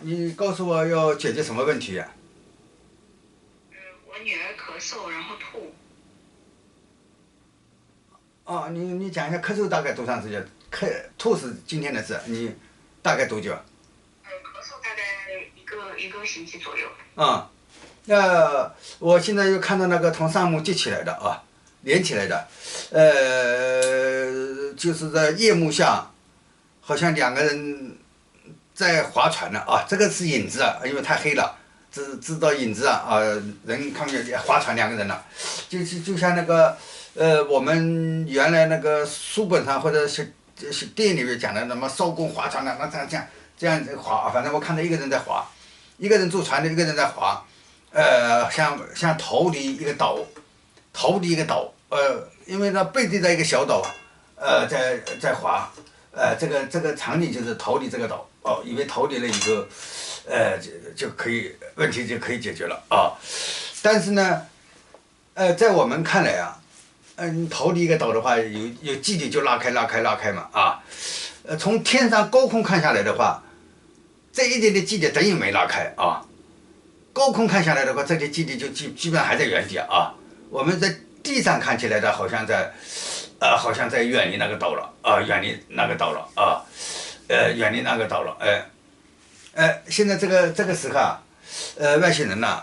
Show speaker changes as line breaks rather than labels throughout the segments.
你告诉我要解决什么问题呀？
我女儿咳嗽，然后吐。
你讲一下咳嗽大概多长时间？吐是今天的事，你大概多久？
咳嗽大概一个星期左右。
啊、那我现在又看到那个从上木接起来的连起来的，就是在夜幕下，好像两个人在划船呢这个是影子因为太黑了，知道影子人看不见划船两个人了，就像那个我们原来那个书本上或者是电影里面讲的什么艄公划船的，那这样子划反正我看到一个人在划，一个人坐船的，一个人在划，像头里一个岛，头里一个岛，因为它背对着一个小岛，在划，这个场景就是头里这个岛，以为头里了以后，就可以问题就可以解决了但是呢，在我们看来头里一个岛的话，有基底就拉开嘛从天上高空看下来的话，这一点的基底等于没拉开高空看下来的话，这些基地就基本上还在原地我们在地上看起来的，好像在远离那个岛了远离那个岛了远离那个岛了现在这个时刻外星人呐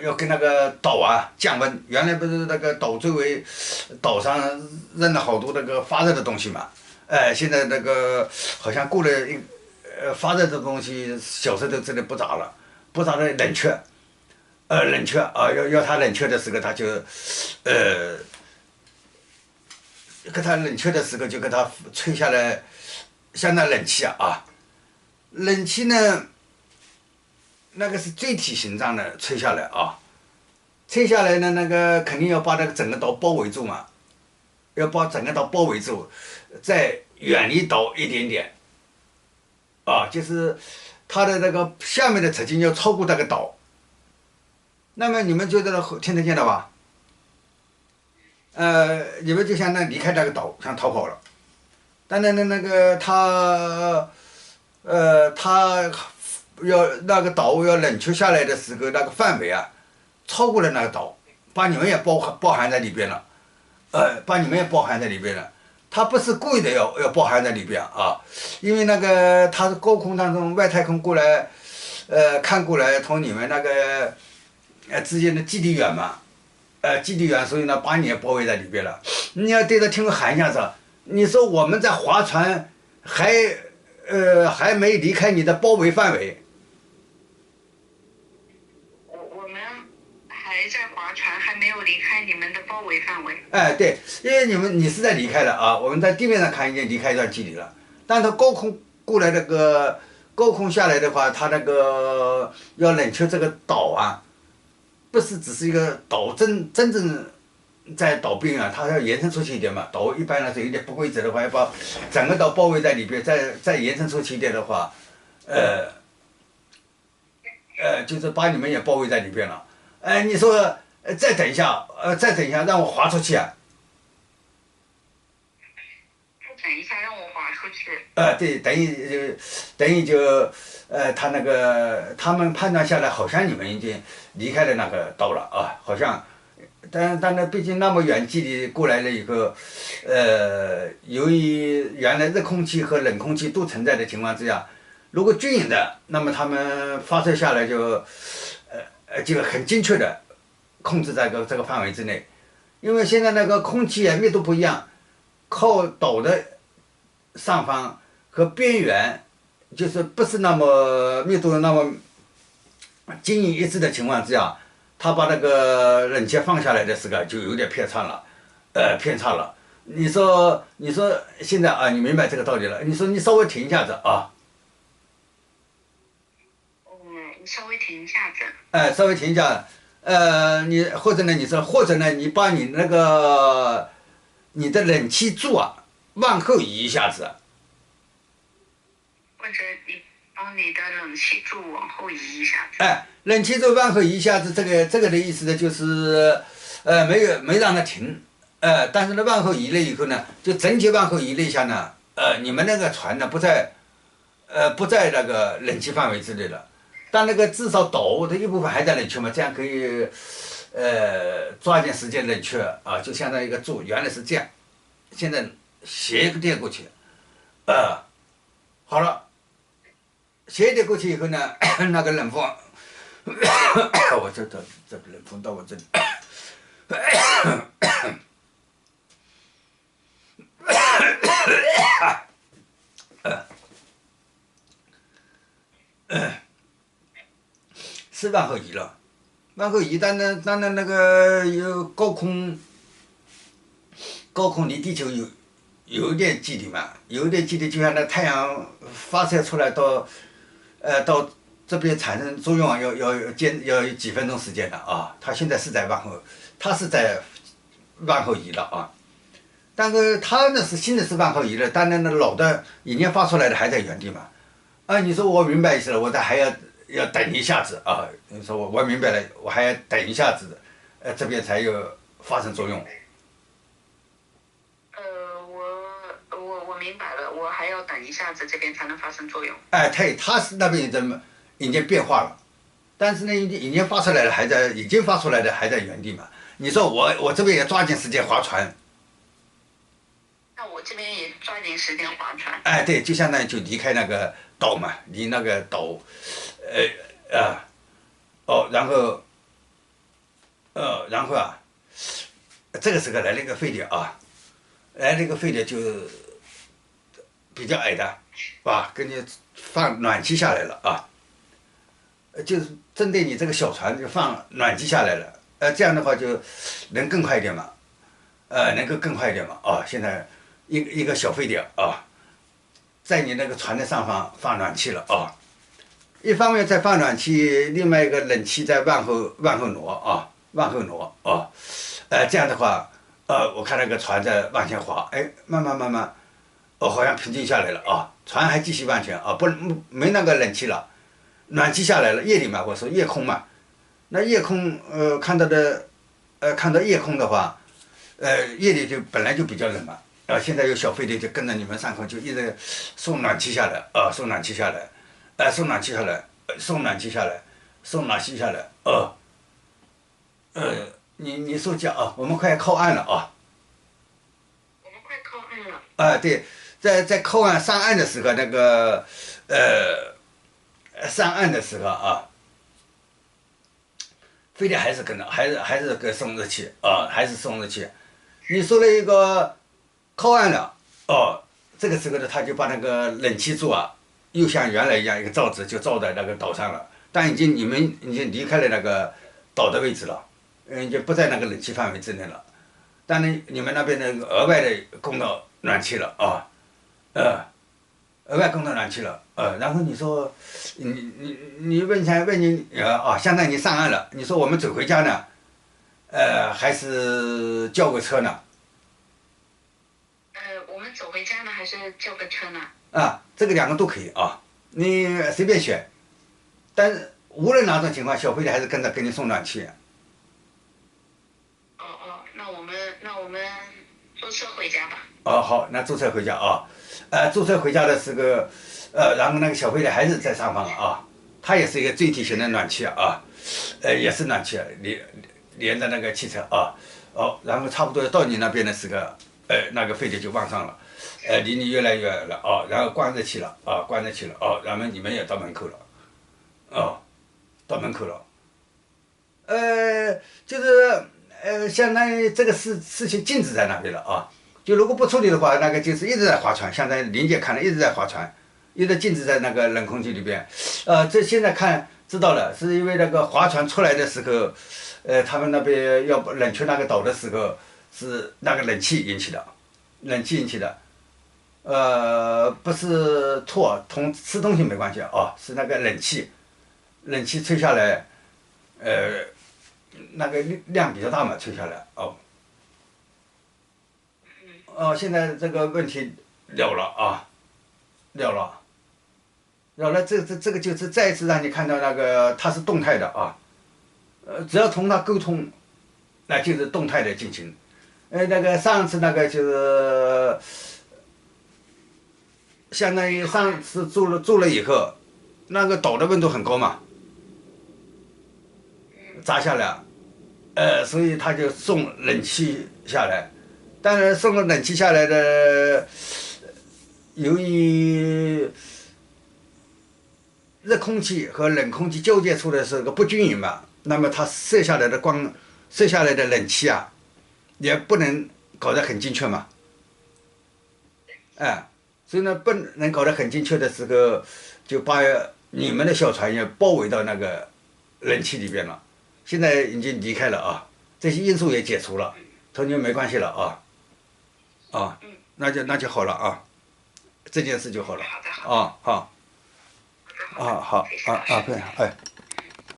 要跟那个岛降温，原来不是那个岛周围岛上扔了好多那个发热的东西嘛，现在那个好像过了发热的东西小时候都真的不咋了。不咋的冷却，冷却要它冷却的时候，它就，给它冷却的时候就给它吹下来，像那冷气冷气呢，那个是锥体形状的吹下来吹下来呢，那个肯定要把那个整个岛包围住嘛，要把整个岛包围住，再远离岛一点点，就是它的那个下面的直径要超过那个岛。那么你们觉得听得见了吧？你们就像离开那个岛，想逃跑了。但是那个他要那个岛要冷却下来的时候，那个范围超过了那个岛，把你们也包含在里边了，把你们也包含在里边了。他不是故意的要包含在里边因为那个他是高空当中外太空过来，看过来从你们那个之间的基地远嘛，基地远，所以呢把你也包围在里边了。你要对着天空喊一下子，你说我们在划船，还没离开你的包围范围。
我们还在划船，还没有离开你们的包围范围。
对，因为你是在离开了我们在地面上看已经离开一段距离了，但它高空过来高空下来的话，它那个要冷却这个岛不是只是一个岛真正在岛边它要延伸出去一点嘛。岛一般来说有点不规则的话，要把整个岛包围在里边，再延伸出去一点的话，就是把你们也包围在里边了。你说再等一下，让我划出去
再等一下，让我划出去。
对，等于他们判断下来，好像你们已经离开了那个岛了好像，但那毕竟那么远距离过来了以后，由于原来热空气和冷空气都存在的情况之下，如果均匀的，那么他们发射下来就很精确的控制在这个范围之内，因为现在那个空气密度不一样，靠岛的上方和边缘，就是不是那么密度那么均匀一致的情况之下，它把那个冷却放下来的时候就有点偏差了，你说现在你明白这个道理了？你说你稍微停一下子
你稍微停一下子。
稍微停一下，或者呢，你把你的冷气柱往后移一下子。
或者你帮你的冷气柱往后移一下子。
冷气柱往后移一下子，这个的意思呢，就是没让它停，但是呢往后移了以后呢，就整体往后移了一下呢，你们那个船呢不在那个冷气范围之内了。但那个至少斗的一部分还在冷却嘛，这样可以抓紧时间冷却啊，就相当于一个柱，原来是这样，现在斜个电过去，好了，斜电过去以后呢，那个冷风，我这冷风到我这里。是往后移了，往后移，当然那个有高空离地球有一点距离嘛，有一点距离，就像那太阳发射出来到这边产生作用啊，要有几分钟时间的啊。它现在是在往后移了啊。但是它呢是新的是往后移了，当然那老的已经发出来的还在原地嘛。啊，你说我明白意思了，我还要等一下子啊。你说我明白了，我还要等一下子，这边才有发生作用。
我明白了，我还要等一下子这边才能发生作用。
哎，它是那边已经变化了，但是呢，已经发出来的还在原地嘛。你说我这边也抓紧时间划船。
那我这边也抓紧时间划船。
哎，对，就相当于就离开那个岛嘛，离那个岛，然后啊，这个时候来了一个飞碟啊，来了一个飞碟就比较矮的，给你放暖气下来了啊，就是针对你这个小船就放暖气下来了，这样的话就能更快一点嘛，能够更快一点嘛，现在一个小飞碟啊，在你那个船的上方放暖气了啊，一方面在放暖气，另外一个冷气在往后挪啊，这样的话，我看那个船在往前滑，哎，慢慢，好像平静下来了啊，船还继续往前啊，没那个冷气了，暖气下来了，夜里嘛，我说夜空嘛，那夜空看到夜空的话，夜里就本来就比较冷嘛。现在有小飞碟就跟着你们上空，就一直送暖气下来，送暖气下来，送暖气下来，送暖气下来，送暖气下来，你说讲啊，我们快靠岸了啊。
我们快靠岸了。
对，在靠岸上岸的时候，那个上岸的时候啊，飞碟还是跟着，还是给送热气啊，还是送热气。你说了一个。靠岸了，这个时候呢，他就把那个冷气柱啊，又像原来一样一个罩子就罩在那个岛上了，但你们已经离开了那个岛的位置了，已经不在那个冷气范围之内了，但是你们那边的额外的供到暖气了啊，额外供到暖气了，然后你说，你问你相当于你上岸了，你说我们走回家呢，还是叫个车呢？
我们走回家呢，还是叫个车呢？
这个两个都可以啊，你随便选。但是无论哪种情况，小飞碟还是跟着给你送暖气。
那我们坐车回家吧。
好，那坐车回家啊。坐车回家的时候，然后那个小飞碟还是在上方啊，它也是一个锥体型的暖气啊，也是暖气连着那个汽车啊。然后差不多到你那边的时候。那个飞碟就往上了，离你越来越了然后关热气了然后你们也到门口了，到门口了，就是相当于这个事情静止在那边了啊，就如果不处理的话，那个就是一直在划船，相当于林姐看了一直在划船，一直静止在那个冷空气里边，这现在看知道了，是因为那个划船出来的时候，他们那边要冷却那个岛的时候。是那个冷气引起的，不是同吃东西没关系是那个冷气吹下来，那个量比较大嘛，吹下来现在这个问题了了，这个就是再一次让你看到那个它是动态的只要同它沟通，那就是动态的进行。那个上次那个就是相当于上次住了以后，那个岛的温度很高嘛，砸下来，所以他就送冷气下来，当然送了冷气下来的，由于热空气和冷空气交接出来是个不均匀嘛，那么它射下来的冷气啊，也不能搞得很精确嘛，哎，所以呢不能搞得很精确的时候，就把你们的小船也包围到那个冷气里边了。现在已经离开了啊，这些因素也解除了，他就没关系了啊，那就好了啊，这件事就好了
好的，
啊，好。
好的，
好
非常
对，哎。